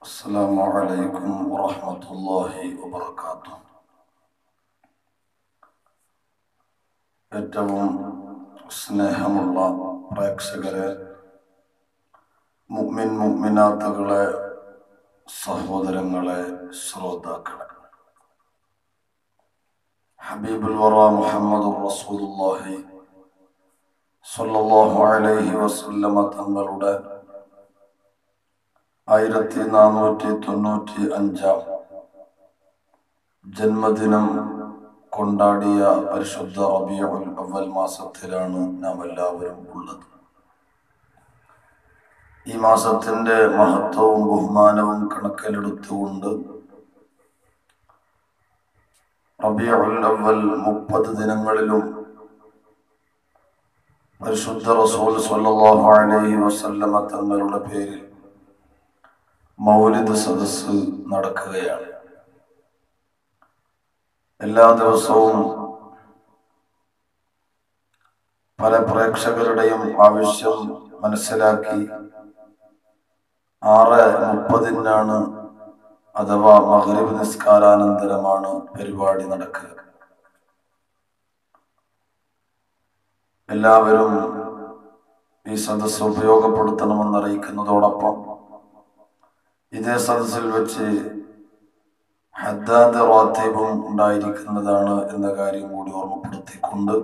السلام عليكم ورحمة الله وبركاته. ഏറ്റവും സ്നേഹമുള്ള പ്രേക്ഷകരെ, മുഅ്മിനാത്തുകളെ, സഹോദരങ്ങളെ, ശ്രോതാക്കളെ, ഹബീബുൽ വറ മുഹമ്മദുർ റസൂലുള്ളാഹി സ്വല്ലല്ലാഹു അലൈഹി വസല്ലമ തങ്ങളുടെ 1495 ജന്മദിനം കൊണ്ടാടിയ പരിശുദ്ധ റബീഉൽ അവ്വൽ മാസത്തിലാണ് നാം എല്ലാവരും ഉള്ളത്. ഈ മാസത്തിന്റെ മഹത്വവും ബഹുമാനവും കണക്കിലെടുത്തുകൊണ്ട് റബീഉൽ അവ്വൽ 30 ദിനങ്ങളിലും പരിശുദ്ധ റസൂൽ സ്വല്ലല്ലാഹു അലൈഹി വസല്ലമ തങ്ങളുടെ പേരിൽ മൗലിദ് സദസ്സ് നടക്കുകയാണ്. എല്ലാ ദിവസവും പല പ്രേക്ഷകരുടെയും ആവശ്യം മനസ്സിലാക്കി 6:30 അഥവാ മഗ്രിബ് നിസ്കാരാനന്തരമാണ് പരിപാടി നടക്കുക. എല്ലാവരും ഈ സദസ്സ് ഉപയോഗപ്പെടുത്തണമെന്ന് അറിയിക്കുന്നതോടൊപ്പം ഇതേ സദസ്സിൽ വെച്ച് ഹദ്ദാദ് റാത്തീബും ഉണ്ടായിരിക്കുന്നതാണ് എന്ന കാര്യം കൂടി ഓർമ്മപ്പെടുത്തിക്കൊണ്ട്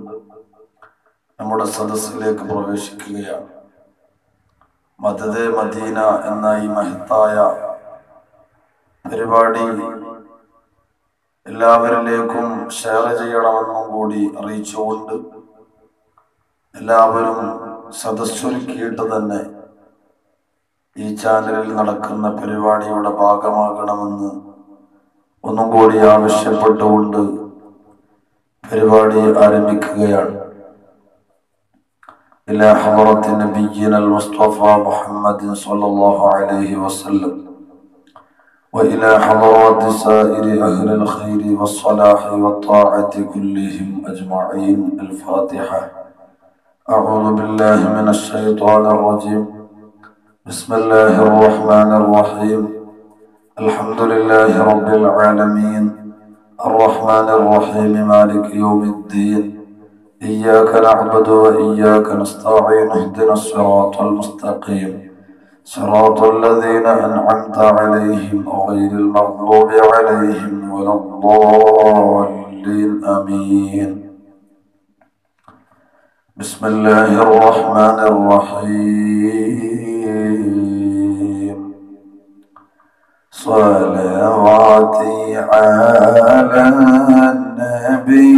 നമ്മുടെ സദസ്സിലേക്ക് പ്രവേശിക്കുകയാണ്. മദദെ മദീന എന്ന ഈ മഹത്തായ പരിപാടി എല്ലാവരിലേക്കും ഷെയർ ചെയ്യണമെന്നും കൂടി അറിയിച്ചുകൊണ്ട് എല്ലാവരും സദസ്സൊരുക്കിയിട്ട് തന്നെ ഈ ചാനലിൽ നടക്കുന്ന പരിപാടിയുടെ ഭാഗമാകണമെന്ന് ഒന്നും കൂടി ആവശ്യപ്പെട്ടുകൊണ്ട് പരിപാടി ആരംഭിക്കുകയാണ്. ഇലാ ഹളറത്തി നബിയ്യിനൽ മുസ്തഫ മുഹമ്മദിൻ സ്വല്ലല്ലാഹു അലൈഹി വസല്ലം وإلى حضرات سائر أهل الخير والصلاح والطاعة كلهم أجمعين. الفاتحة. أعوذ بالله من الشيطان الرجيم. بسم الله الرحمن الرحيم. الحمد لله رب العالمين الرحمن الرحيم مالك يوم الدين إياك نعبد وإياك نستعين اهدنا الصراط المستقيم صراط الذين أنعمت عليهم غير المغضوب عليهم ولا الضالين آمين. بسم الله الرحمن الرحيم. صلواتي على النبي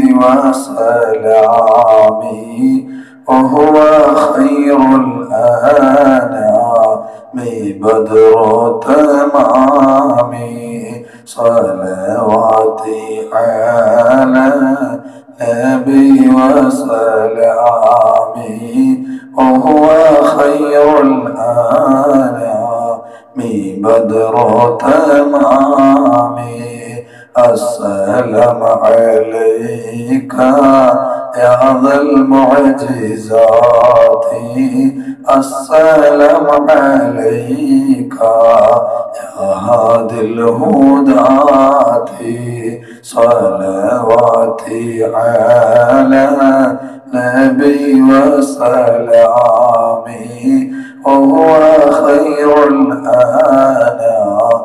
وسلامي وهو خير الأنام بدر تمامي. صلواتي على النبي وسلامي وهو خير الأنام بدر تمامي. السلام عليك يا ذا المعجزات السلام عليك يا هادي الهداة. صلواتي على نبي وسلامي وهو خير الأنام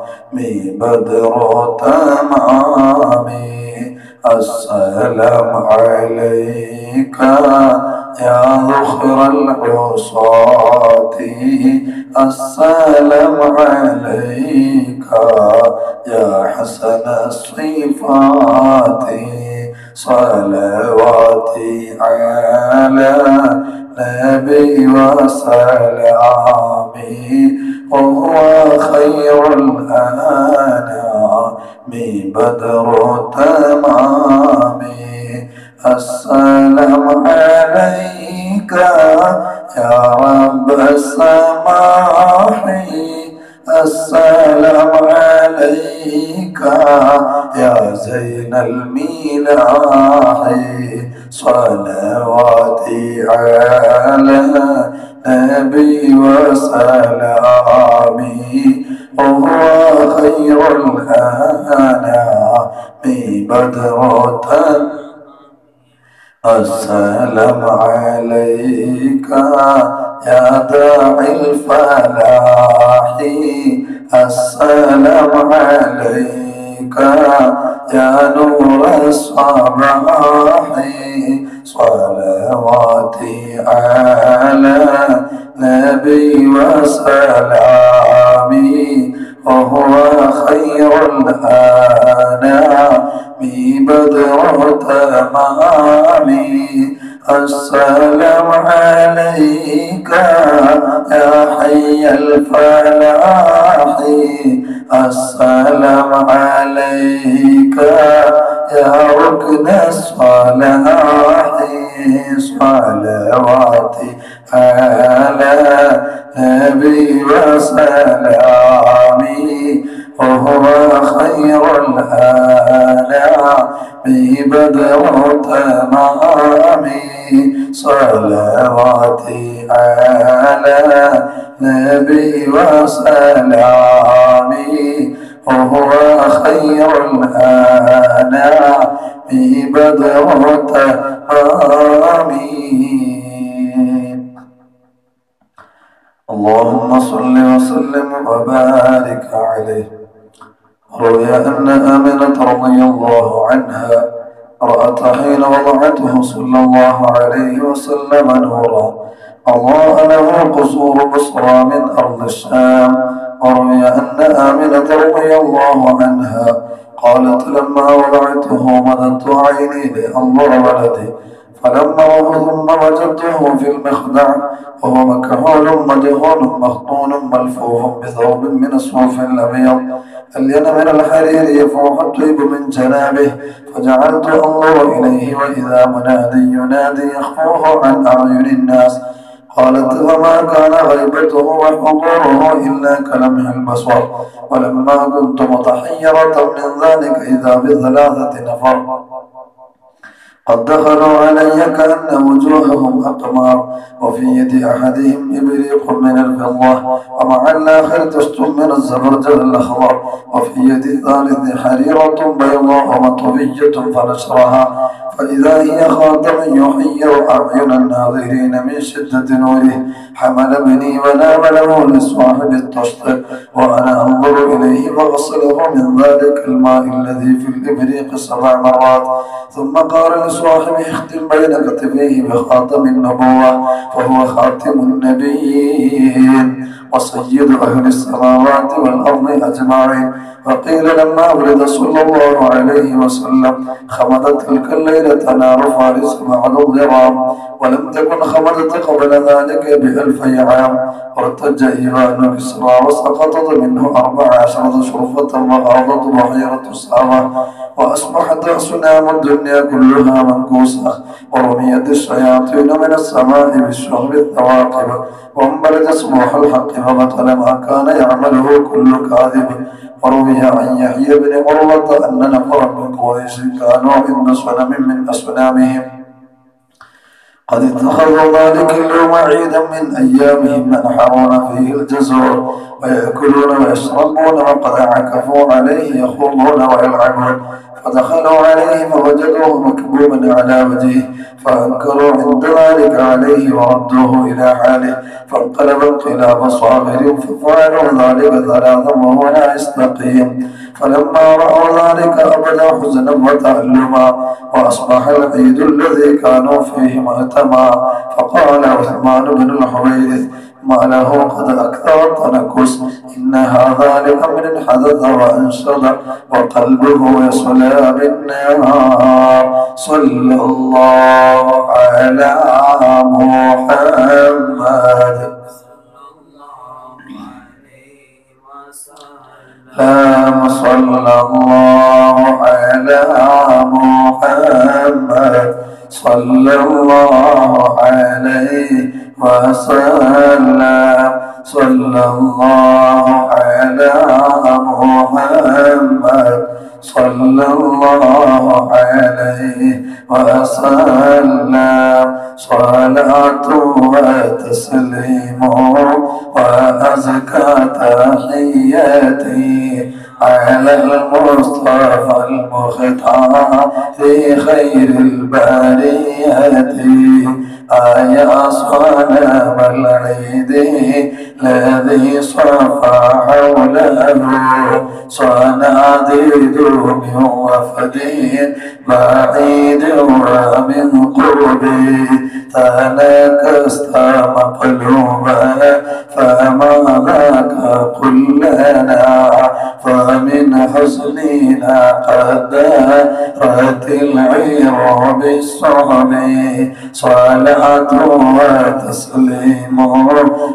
بدر تمامي. السلام عليك يا ذخر العصاة السلام عليك يا حسن الصفات. صلواتي على نبي وسلامي وهو خير الأنام بدر تمامي. السلام عليك يا رب السماح السلام عليك يا زين الملاح. صلواتي على نبي وسلامي وهو خير الأنام بدرة السلام عليك يا داعي الفلاح السلام عليك يا نور الصباح صلواتي على نبي وسلامي وهو خير الأنام بدر تمامي السلام عليك يا حي الفلاح السلام عليك يا ركن الصلاح صلواتي على نبي وسلامي وهو خير الأنام بدر تمامي صلواتي على نبي وسلامي وهو خير الأنام بدر تمامي. اللهم صل وسلم وبارك عليه. روي أن آمنة رضي الله عنها رأت حين وضعته صلى الله عليه وسلم نورا أضاء له قصور بصرى من أرض الشام. وروي أن آمنة رضي الله عنها قالت لما وضعته مددت عيني لأنظر ولدي فلما ثم وجدته في المخدع وهو مكحول مدهون مخطون ملفوف بثوب من الصوف الأبيض ألين من الحرير يفوح الطيب من جنابه فجعلت أنظر إليه وإذا منادي ينادي يخفوه عن أعين الناس. قالت وما كان غيبته وحضوره إلا كلمح البصر ولما كنت متحيرة من ذلك إذا بثلاثة نفر قد دخلوا علي كأن وجوههم أقمار وفي يد أحدهم إبريق من الفضة ومع الآخر تشت من الزبرجد الأخضر وفي يد الثالث حريرة بيضاء مطوية فنشرها فإذا هي خاتم يحير أعين الناظرين من شدة نوره. حمل ابني وناوله لصاحب الطشت وأنا أنظر إليه فغسله من ذلك الماء الذي في الإبريق 7 مرات ثم قال لصاحبه اختم بين كتفيه بخاتم النبوة فهو خاتم النبيين وسيد أهل السماوات والأرض أجمعين. وقيل لما ولد صلى الله عليه وسلم خمدت تلك الليلة نار فارس بعد الضرام ولم تكن خمدت قبل ذلك ب1000 عام. وارتج إيمان كسرى وسقطت منه 14 شرفة وغاضت بحيرة السامة وأصبحت أصنام الدنيا كلها منكوسة ورميت الشياطين من السماء بالشهب الثواقب وانبلج صبوح الحق فبطل ما كان يعمله كل كاذب. وروي عن يحيى بن عروة أن نفرا من قريش كانوا عند صنم من أصنامهم قد اتخذوا ذلك اليوم عيدا من أيامهم ينحرون فيه الجزور ويأكلون ويشربون وقد عكفوا عليه يخوضون ويلعبون فدخلوا عليه فوجدوه مكبوبا على وجهه فأنكروا عند ذلك عليه وردوه إلى حاله فانقلب انقلاب صابر ففعلوا ذلك 3 وهو لا يستقيم. فلما رأوا ذلك أبدوا حزنا وتألما وأصبح العيد الذي كانوا فيه مأتما. فقال عثمان بن الحويرث ما له قد أكثر التنكس إن هذا لأمر حدث وأنشد وقلبه يصلى بالنار. صلى الله على محمد صلى الله على محمد صلى الله عليه وسلم صلى الله على محمد صلى الله عليه وسلم صلاة وتسليم وأزكى تحياتي على المصطفى المختار خير البرية يا صنم العيد الذي صفى حوله صناديد من وفد بعيد ومن قرب تنكست مقلوبا فما ذاك قل لنا فمن حزننا قد دارت العير بالصعب صلاة وتسليم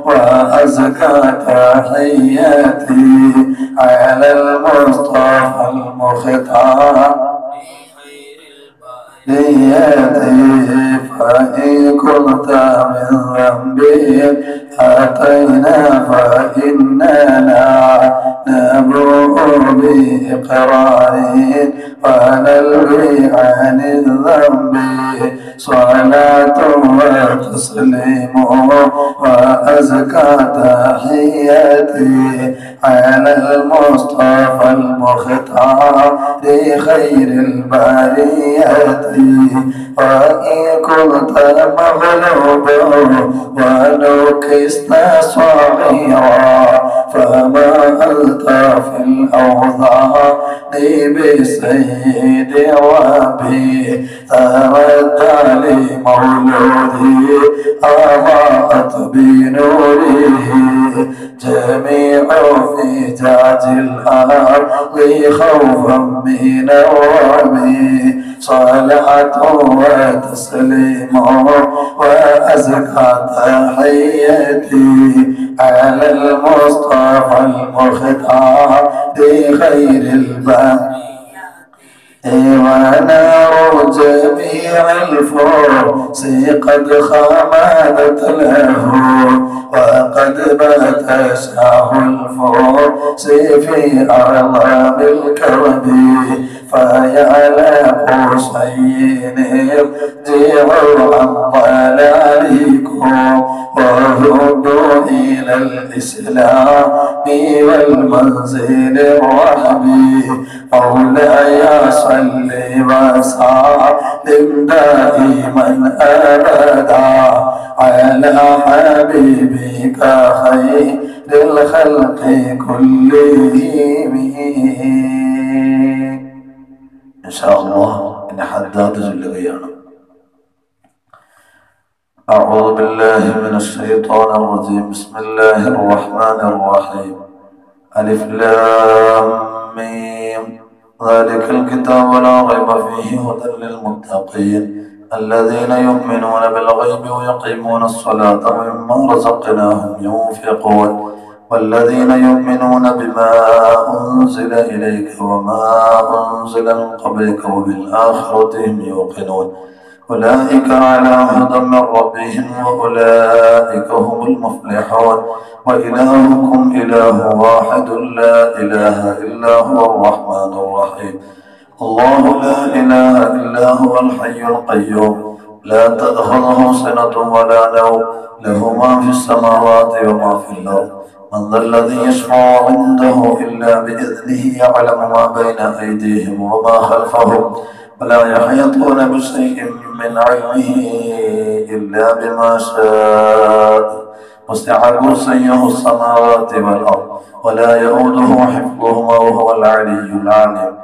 وأزكى تحياتي على المصطفى المختار فإن كنت من ذنبي أتينا فإننا نبرؤ بإقرار ونلوي عن الذنب صلاة وتسليم وأزكى تحياتي على المصطفى المختار خير البرية وإن كنت مغلوبا ونكست صغيرا فما أنت في الأوضاع بسيد ربي تردى لمولودي أضاءت بنوره جميع فجاج الأرض خوفا من الرمي صلاة وتسليم وأزكى تحياتي على المصطفى المختار خير البرية ونار جميع الفرس قد خمدت له وقد بات شاه الفرس في أعظم الكرب فيا لقصين ارجعوا عن ضلالكم وردوا إلى الإسلام والمنزل الرحبي مولاي صل وسلم دائما أبدا على حبيبك خير الخلق كلهم إن شاء الله إن حداد جل أعوذ بالله من الشيطان الرجيم بسم الله الرحمن الرحيم ألف لام ميم ذلك الكتاب لا ريب فيه هدى للمتقين الذين يؤمنون بالغيب ويقيمون الصلاة ومما رزقناهم ينفقون والذين يؤمنون بما أنزل إليك وما أنزل من قبلك وبالآخرة هم يوقنون أولئك على هدى من ربهم وأولئك هم المفلحون وإلهكم إله واحد لا إله إلا هو الرحمن الرحيم الله لا إله إلا هو الحي القيوم لا تأخذه سنة ولا نوم له ما في السماوات وما في الأرض من ذا الذي يشفع عنده إلا بإذنه يعلم ما بين أيديهم وما خلفهم ولا يحيطون بشيء من علمه إلا بما شاء وسع كرسيه السماوات والأرض ولا يؤوده حفظهما وهو العلي العليم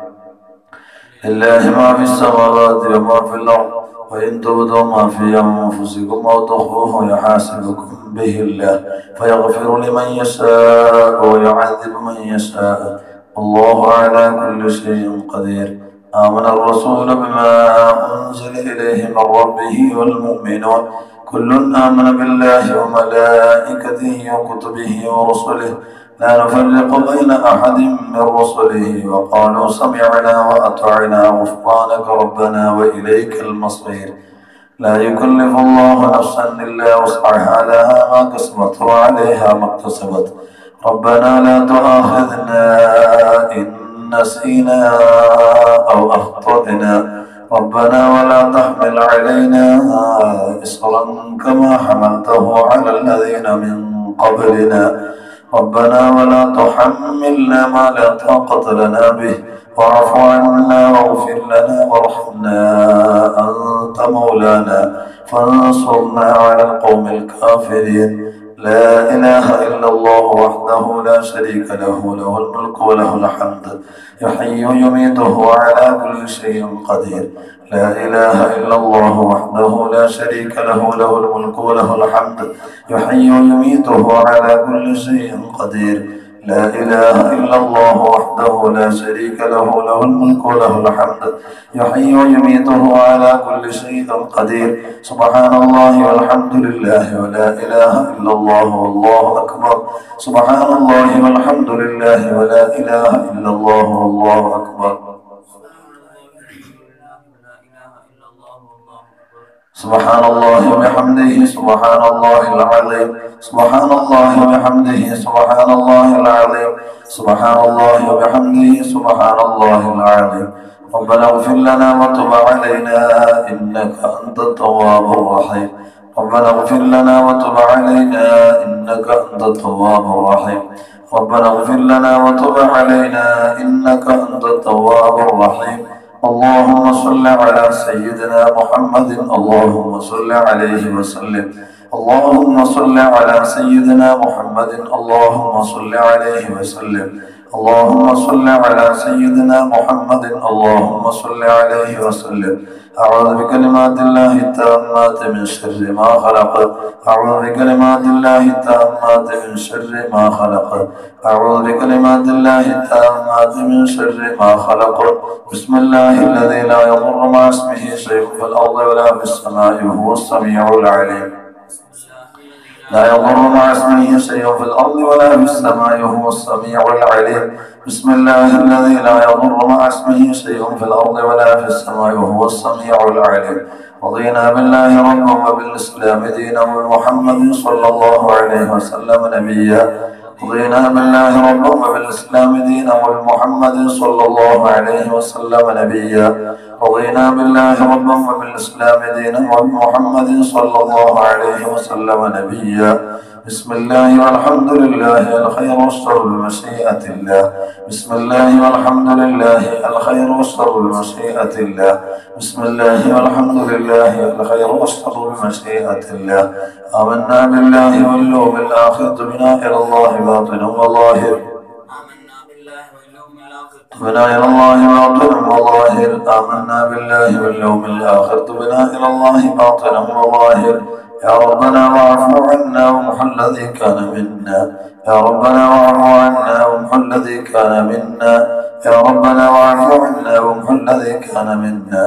لله ما في السماوات وما في الأرض وإن تبدوا ما في أنفسكم أو تخفوه يحاسبكم به الله فيغفر لمن يشاء ويعذب من يشاء والله على كل شيء قدير آمن الرسول بما أنزل إليه من ربه والمؤمنون كل آمن بالله وملائكته وكتبه ورسله لا نفرق بين أحد من رسله وقالوا سمعنا وأطعنا غفرانك ربنا وإليك المصير لا يكلف الله نفسا إلا وسعها لها ما كسبت وعليها ما اكتسبت ربنا لا تؤاخذنا إن نسينا أو أخطأنا ربنا ولا تحمل علينا إصرا كما حملته على الذين من قبلنا ربنا ولا تحملنا ما لا طاقة لنا به واعف عنا واغفر لنا وارحمنا أنت مولانا فانصرنا على القوم الكافرين. لا إله إلا الله وحده لا شريك له له الملك وله الحمد يحيي ويميت وهو على كل شيء قدير. لا إله إلا الله وحده لا شريك له له الملك وله الحمد يحيي ويميت وهو على كل شيء قدير. لا إله إلا الله وحده لا شريك له له الملك وله الحمد يحيي ويميت وهو على كل شيء قدير. سبحان الله والحمد لله ولا إله إلا الله والله أكبر. سبحان الله والحمد لله ولا إله إلا الله والله أكبر. سبحان الله وبحمده سبحان الله العظيم. سبحان الله وبحمده سبحان الله العظيم. سبحان الله وبحمده سبحان الله العظيم. ربنا اغفر لنا وتب علينا إنك أنت التواب الرحيم. ربنا اغفر لنا وتب علينا إنك أنت التواب الرحيم. ربنا اغفر لنا وتب علينا إنك أنت التواب الرحيم. اللهم صل على سيدنا محمد. اللهم صل عليه وسلم. اللهم صل على سيدنا محمد. اللهم صل عليه وسلم. اللهم صل على سيدنا محمد. اللهم صل عليه وسلم. أعوذ بكلمات الله التامات من شر ما خلق. أعوذ بكلمات الله التامات من شر ما خلق. أعوذ بكلمات الله التامات من شر ما خلق. بسم الله الذي لا يضر مع اسمه شيء في الأرض ولا في السماء وهو السميع العليم. لا يضر مع اسمه شيء في الأرض ولا في السماء وهو السميع العليم. بسم الله الذي لا يضر مع اسمه شيء في الأرض ولا في السماء وهو السميع العليم. رضينا بالله ربا وبالإسلام دينا وبمحمد صلى الله عليه وسلم نبيا. رضينا بالله ربا وبالإسلام دينا وبمحمد صلى الله عليه وسلم نبيا. رضينا بالله ربا وبالإسلام دينا وبمحمد صلى الله عليه وسلم نبيا. بسم الله والحمد لله الخير والشر بمشيئة الله. بسم الله والحمد لله الخير والشر بمشيئة الله. بسم الله والحمد لله الخير والشر بمشيئة الله. آمنا بالله واليوم الآخر تبنا إلى الله باطنا وظاهر. تبنا إلى الله باطنا وظاهر. آمنا بالله واليوم الآخر تبنا إلى الله باطنا وظاهر. يا ربنا واعف عنا وامح الذي كان منا. يا ربنا واعف عنا وامح الذي كان منا. يا ربنا واعف عنا وامح الذي كان منا.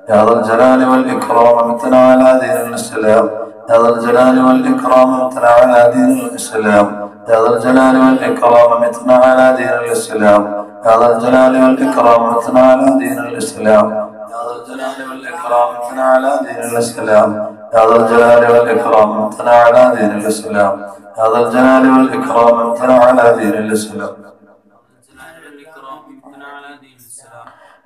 يا ذا الجلال والإكرام امتنا على دين الإسلام. يا ذا الجلال والإكرام امتنا على دين الإسلام. يا ذا الجلال والإكرام امتنا على دين الإسلام. يا ذا الجلال والإكرام امتنا على دين الإسلام. يا ذا الجلال والإكرام امتنا على دين الإسلام. يا ذا الجلال والإكرام امتنا على دين الإسلام. يا ذا الجلال والإكرام امتنا على دين الإسلام.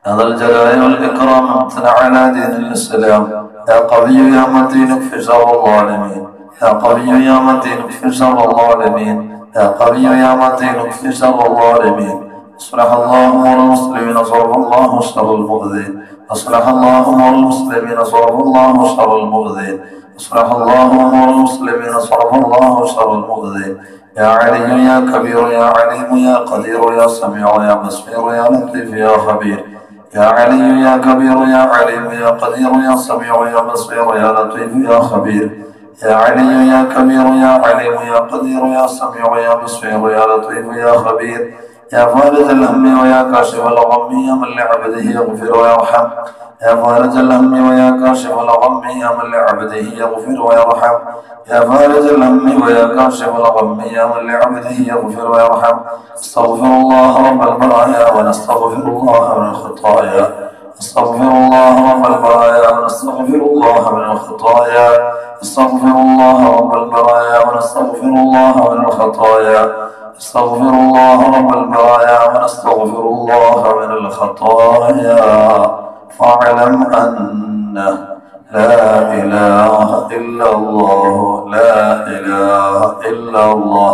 يا ذا الجلال والإكرام امتنا على دين الإسلام. يا قوي يا متين اكف شر الظالمين. يا قوي يا متين اكف شر الظالمين. يا قوي يا متين اكف شر الظالمين. أصلح الله أمور المسلمين صرف الله شر المؤذين. أصلح الله أمور المسلمين صرف الله شر المؤذين. أصلح الله أمور المسلمين صرف الله شر المؤذين. يا علي يا كبير يا عليم يا قدير يا سميع يا بصير يا لطيف يا خبير. يا علي يا كبير يا عليم يا قدير يا سميع يا بصير يا لطيف يا خبير. يا علي يا كبير يا عليم يا قدير يا سميع يا بصير يا لطيف يا خبير. يا فارج الهم ويا كاشف الغم يا من لعبده يغفر ويرحم. يا فارج الهم ويا كاشف الغم يا من لعبده يغفر ويرحم. يا فارج الهم ويا كاشف الغم يا من لعبده يغفر ويرحم. استغفر الله رب البرايا ونستغفر الله من الخطايا. استغفر الله رب البرايا ونستغفر الله من الخطايا. استغفر الله رب البرايا ونستغفر الله من الخطايا. استغفر الله رب البرايا ونستغفر الله من الخطايا. فاعلم أنه لا إله إلا الله. لا إله إلا الله.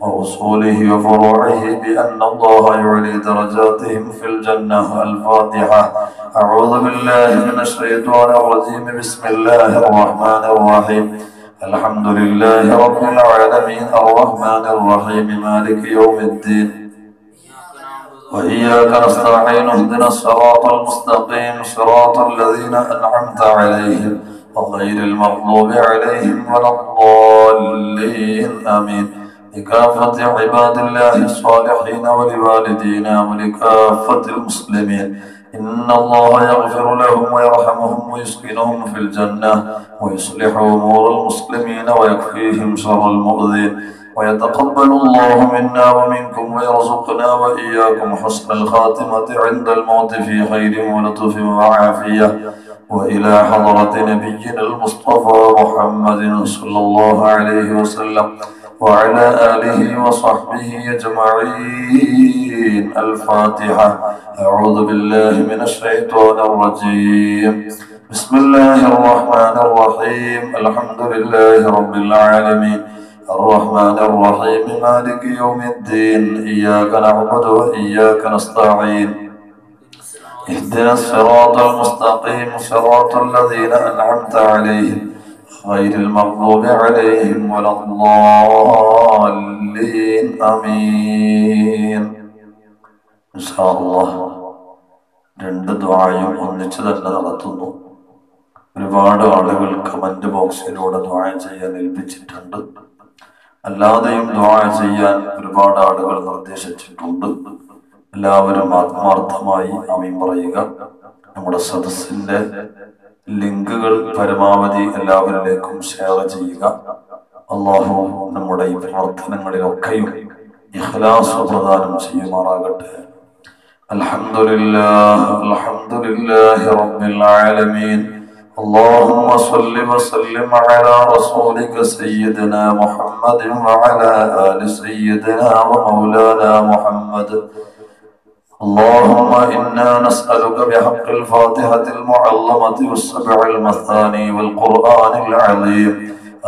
وأصوله وفروعه بأن الله يعلي درجاتهم في الجنة. الفاتحة. أعوذ بالله من الشيطان الرجيم. بسم الله الرحمن الرحيم. الحمد لله رب العالمين الرحمن الرحيم مالك يوم الدين وإياك نستعين. اهدنا الصراط المستقيم صراط الذين أنعمت عليهم غير المغضوب عليهم ولا الضالين. آمين. لكافة عباد الله الصالحين ولوالدينا ولكافة المسلمين إن الله يغفر لهم ويرحمهم ويسكنهم في الجنة ويصلح أمور المسلمين ويكفيهم شر المؤذين ويتقبل الله منا ومنكم ويرزقنا وإياكم حسن الخاتمة عند الموت في خير ولطف وعافية. وإلى حضرة نبينا المصطفى محمد صلى الله عليه وسلم وعلى آله وصحبه أجمعين. الفاتحة. أعوذ بالله من الشيطان الرجيم. بسم الله الرحمن الرحيم. الحمد لله رب العالمين الرحمن الرحيم مالك يوم الدين. إياك نعبد وإياك نستعين. اهدنا الصراط المستقيم صراط الذين أنعمت عليهم غير المغضوب عليهم ولا الضالين. آمين. إن شاء الله രണ്ട് ദുആയും ഒന്നിച്ചു തന്നെ നടത്തുന്നു. ഒരുപാട് ആളുകൾ കമന്റ് ബോക്സിലൂടെ ദുആ ചെയ്യാൻ ഏൽപ്പിച്ചിട്ടുണ്ട്. അല്ലാതെയും ദുആ ചെയ്യാൻ ഒരുപാട് ആളുകൾ നിർദ്ദേശിച്ചിട്ടുണ്ട്. എല്ലാവരും ആത്മാർത്ഥമായി ആമീൻ പറയുക. നമ്മുടെ സദസ്സിന്റെ ലിങ്കുകൾ പരമാവധി എല്ലാവരിലേക്കും ഷെയർ ചെയ്യുക. അല്ലാഹു നമ്മുടെ ഈ പ്രവർത്തനങ്ങളിലൊക്കെയും ഇഖ്ലാസ് പ്രദാനം ചെയ്യുമാറാകട്ടെ. അൽഹംദുലില്ലാഹ് അൽഹംദുലില്ലാഹി റബ്ബിൽ ആലമീൻ. اللهم صل وسلم على رسولك سيدنا محمد وعلى آل سيدنا ومولانا محمد. اللهم إنا نسألك بحق الفاتحة المعلمة والسبع المثاني والقرآن العظيم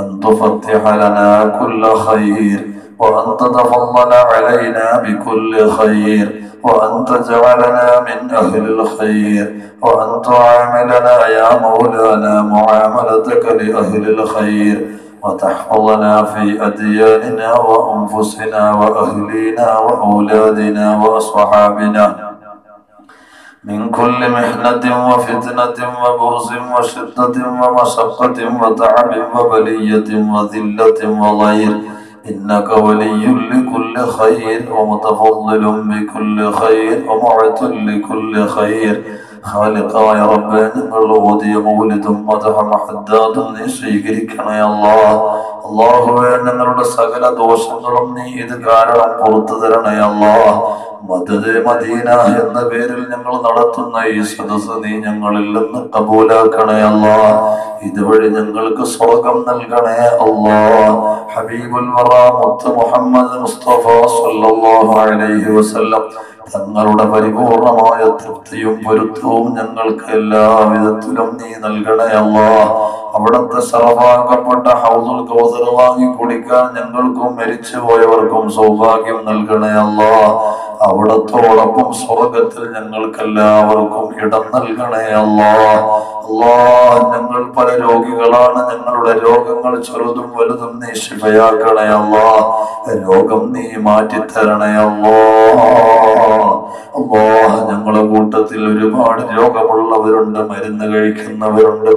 أن تفتح لنا كل خير وأن تتفضل علينا بكل خير وأن تجعلنا من أهل الخير وأن تعاملنا يا مولانا معاملتك لأهل الخير وتحفظنا في أدياننا وأنفسنا وأهلينا وأولادنا وأصحابنا من كل محنة وفتنة وبؤس وشدة ومشقة وتعب وبلية وذلة وضير إنك ولي لكل خير ومتفضل بكل خير ومعت لكل خير. ഖാലിഖായ റബ്ബേ, ഞങ്ങളുടെ ഓതിയ മൗലിദും മദ്ഹും ഹദ്ദാദും നീ സ്വീകരിക്കണേ അല്ലാഹ്. അല്ലാഹുവേ, ഞങ്ങളുടെ സകല ദോഷങ്ങളും നീ ഇത് കാരണം പുറത്തു തരണേ അല്ലാഹ്. മദദ് മദീന എന്ന പേരിൽ ഞങ്ങൾ നടത്തുന്ന ഈ സദസ്സ് നീ ഞങ്ങളിൽ നിന്ന് കബൂലാക്കണേ അല്ലാഹ്. ഇതുവഴി ഞങ്ങൾക്ക് സ്വർഗം നൽകണേ അല്ലാഹ്. ഹബീബുൽ വറ മുത്ത് മുഹമ്മദ് മുസ്തഫ സല്ലല്ലാഹു അലൈഹി വസല്ലം തങ്ങളുടെ പരിപൂർണമായ തൃപ്തിയും പൊരുത്തവും ഞങ്ങൾക്ക് എല്ലാവിധത്തിലും നീ നൽകണേ അല്ലാഹ്. അവിടുത്തെ സർവാംഗപ്പെട്ട ഹൗദുൽ കൗസർ വാങ്ങി കുടിക്കാൻ ഞങ്ങൾക്കും മരിച്ചു പോയവർക്കും സൗഭാഗ്യം നൽകണേ അല്ലാഹ്. അവിടത്തോടൊപ്പം സ്വർഗത്തിൽ ഞങ്ങൾക്കെല്ലാവർക്കും ഇടം നൽകണേ അല്ലാഹ്. അല്ലാഹ്, ഞങ്ങൾ പല രോഗികളാണ്. ഞങ്ങളുടെ രോഗങ്ങൾ ചെറുതും വലുതും നീ ശിഫയാക്കണേ അല്ലാഹ്. രോഗം നീ മാറ്റിത്തരണേ അല്ലാഹ്. അല്ലാഹ്, ഞങ്ങളുടെ കൂട്ടത്തിൽ ഒരുപാട് രോഗമുള്ളവരുണ്ട്, മരുന്ന് കഴിക്കുന്നവരുണ്ട്.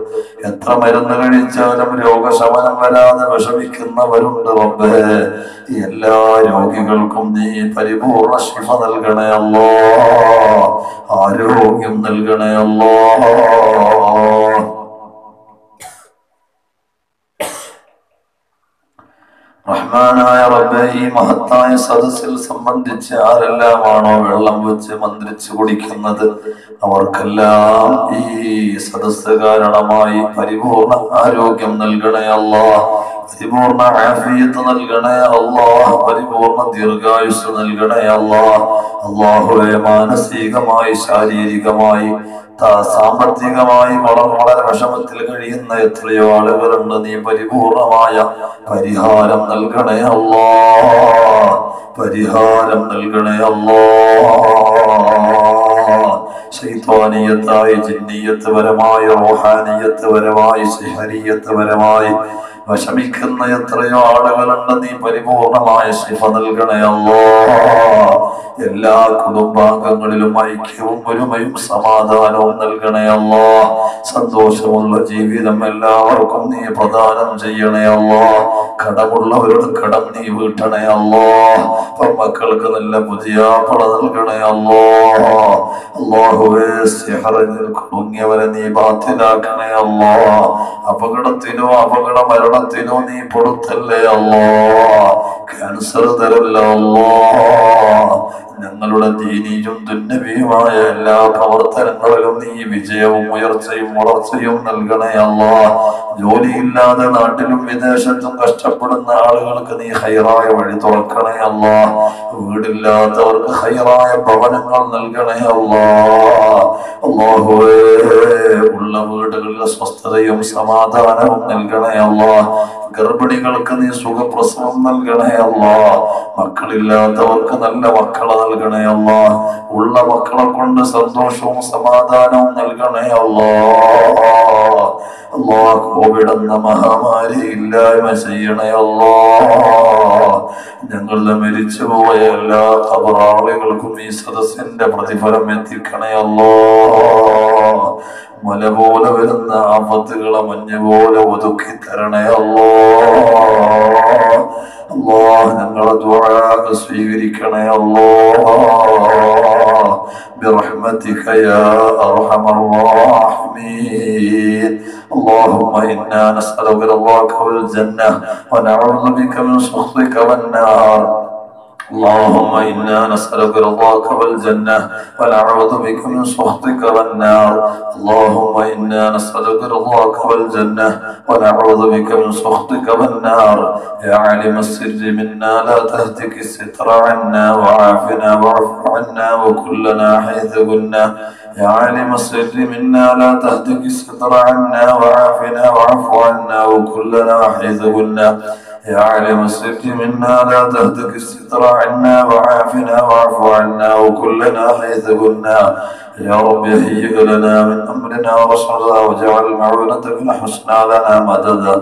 എത്ര മരുന്ന് കഴിച്ചാലും രോഗശമനം വരാതെ വിഷമിക്കുന്നവരുണ്ട്. റബ്ബേ, എല്ലാ രോഗികൾക്കും നീ പരിപൂർണ ശിഫ നൽകണേ അല്ലാഹ്. ആരോഗ്യം നൽകണേ അല്ലാഹ്. റഹ്മാനായ റബ്ബേ, ഈ മഹത്തായ സദസ്സിൽ സംബന്ധിച്ച് ആരെല്ലാമാണോ വെള്ളം വെച്ച് മന്ത്രിച്ചു കുടിക്കുന്നത് അവർക്കെല്ലാം ഈ സദസ്സ് കാരണമായി പരിപൂർണ ആരോഗ്യം നൽകണേ അല്ലാഹ്. പരിപൂർണ ആഫിയത്ത് നൽകണേ അല്ലാഹ്, പരിപൂർണ ദീർഘായുസ് നൽകണേ അല്ലാഹ്. അല്ലാഹുവേ, മാനസികമായി ശാരീരികമായി സാമ്പത്തികമായി വളരെ വിഷമത്തിൽ കഴിയുന്ന എത്രയോ ആളുകളുണ്ട്. നീ പരിപൂർണമായ പരിഹാരം നൽകണേ അല്ലാഹ്, പരിഹാരം നൽകണേ അല്ലാഹ്. ശൈത്വാനിയത്തായി, ജിന്നിയത്ത് പരമായി, റൂഹാനിയത്ത് പരമായി, സിഹരിയത്ത് പരമായി വിഷമിക്കുന്ന എത്രയോ ആളുകളുണ്ട്. നീ പരിപൂർണമായ ശിഫ നൽകണേ അല്ലാഹ്. എല്ലാ കുടുംബാംഗങ്ങളിലും ഐക്യവും ഒരുമയും സമാധാനവും നൽകണേ അല്ലാഹ്. സന്തോഷമുള്ള ജീവിതം എല്ലാവർക്കും നീ പ്രദാനം ചെയ്യണേ അല്ലാഹ്. കടമുള്ളവരുടെ കടം നീ വീട്ടണേ അല്ലാഹ്. മക്കൾക്ക് നല്ല പുതിയാപ്പള നൽകണേ അല്ലാഹ്. അല്ലാഹുവേ, സിഹറിൽ കുടുങ്ങിയവരെ നീ ബാത്തിലാക്കണേ അല്ലാഹ്. അപകടത്തിനോ അപകട മരണത്തിനോ നീ പൊടുത്തല്ലേ അല്ലാഹ്. ക്യാൻസർ തരല്ല അല്ലാഹ്. ഞങ്ങളുടെ ദീനിയും ദുന്യവിയുമായ എല്ലാ പ്രവർത്തനങ്ങളിലും നീ വിജയവും ഉയർച്ചയും വളർച്ചയും നൽകണേ അല്ലാഹ്. ജോലിയില്ലാതെ നാട്ടിലും വിദേശത്തും കഷ്ടപ്പെടുന്ന ആളുകൾക്ക് നീ ഹൈറായ വഴി തുറക്കണേ അല്ലാഹ്. വീടില്ലാത്തവർക്ക് ഹൈറായ ഭവനങ്ങൾ നൽകണേ അല്ലാഹ്. അല്ലാഹുവേ, ഉള്ള വീടുകളിൽ സ്വസ്ഥതയും സമാധാനവും നൽകണേ അല്ലാഹ്. ഗർഭിണികൾക്ക് നീ സുഖപ്രസവം നൽകണേ അല്ലാഹ്. മക്കളില്ലാത്തവർക്ക് നല്ല മക്കളെ നൽകണേ അല്ലാഹ്. ഉള്ള മക്കളെ കൊണ്ട് സന്തോഷവും സമാധാനവും നൽകണേ അല്ലാഹ്. അല്ലാഹ്, കോവിഡ് എന്ന മഹാമാരി ഇല്ലായ്മ ചെയ്യണേ അല്ലാഹ്. ഞങ്ങളുടെ മരിച്ചുപോയ എല്ലാ ഖബറാളികൾക്കും ഈ സദസ്സിന്റെ പ്രതിഫലം എത്തിക്കണേ അല്ലാഹ്. മല പോലെ വരുന്ന ആപത്തുകളെ മഞ്ഞ് പോലെ ഒതുക്കി തരണേ അല്ലാഹ്. അല്ലാഹ്, ഞങ്ങളുടെ ദുആ സ്വീകരിക്കണേ അല്ലാഹ്. برحمتك يا أرحم الراحمين. اللهم إنا نسألك رضاك والجنة ونعوذ بك من سخطك والنار. اللهم إنا نسألك رضاك والجنة ونعوذ بك من سخطك والنار. اللهم إنا نسألك رضاك والجنة ونعوذ بك من سخطك والنار. يا عالم السر منا لا تهتك الستر عنا وعافنا واعف عنا وكلنا حيث كنا. يا عالم السر منا لا تهتك الستر عنا وعافنا واعف عنا وكلنا حيث كنا. يا عالم السر منا لا تهتك الستر عنا وعافنا واعف عنا وكلنا حيث كنا. يا رب هيئ لنا من أمرنا رشدا واجعل معونتك الحسنى لنا مددا.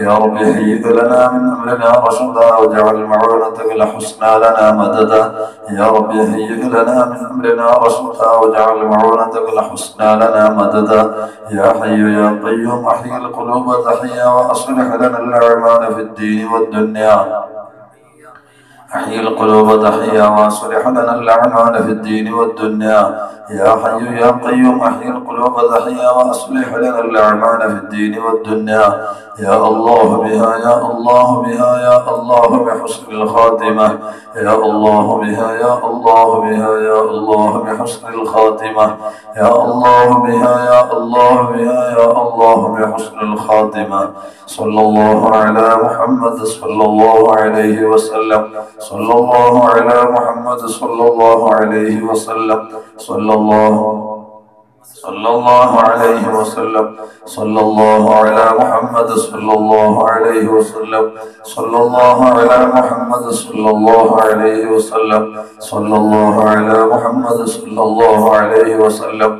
يا رب هيئ لنا من أمرنا رشدا واجعل معونتك الحسنى لنا مددا. يا رب هيئ لنا من أمرنا رشدا واجعل معونتك الحسنى لنا مددا. يا حي يا قيوم أحيي القلوب تحيا وأصلح لنا الأعمال في الدين والدنيا. أحيي القلوب تحيا وأصلح لنا الأعمال في الدين والدنيا. يا حي يا قيوم أحيي القلوب تحيا وأصلح لنا الأعمال في الدين والدنيا. يا الله بها يا الله بها يا الله بحسن الخاتمة. يا الله بها يا الله بها يا الله بحسن الخاتمة. يا الله بها يا الله بها يا الله بحسن الخاتمة. صلى الله على محمد صلى الله عليه وسلم. صلى الله على محمد صلى الله عليه وسلم. صلى الله عليه وسلم. صلى الله على محمد صلى الله عليه وسلم. صلى الله على محمد صلى الله عليه وسلم. صلى الله على محمد صلى الله عليه وسلم.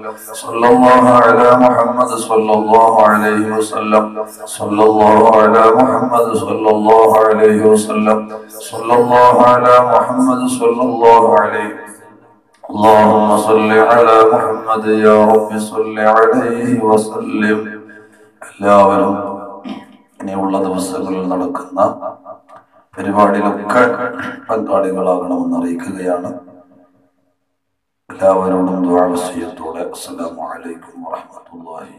صلى الله على محمد صلى الله عليه وسلم. صلى الله على محمد صلى الله عليه وسلم. صلى الله على محمد صلى الله عليه وسلم. اللهم صل على محمد يا رب صل عليه وسلم. എല്ലാവരും ഇനിയുള്ള ദിവസങ്ങളിൽ നടക്കുന്ന പരിപാടിയിലൊക്കെ പങ്കാളികളാകണമെന്ന് അറിയിക്കുകയാണ്. എല്ലാവരോടും ദുആ വസിയത്തോടെ അസ്സലാമു അലൈക്കും വറഹ്മത്തുള്ളാഹി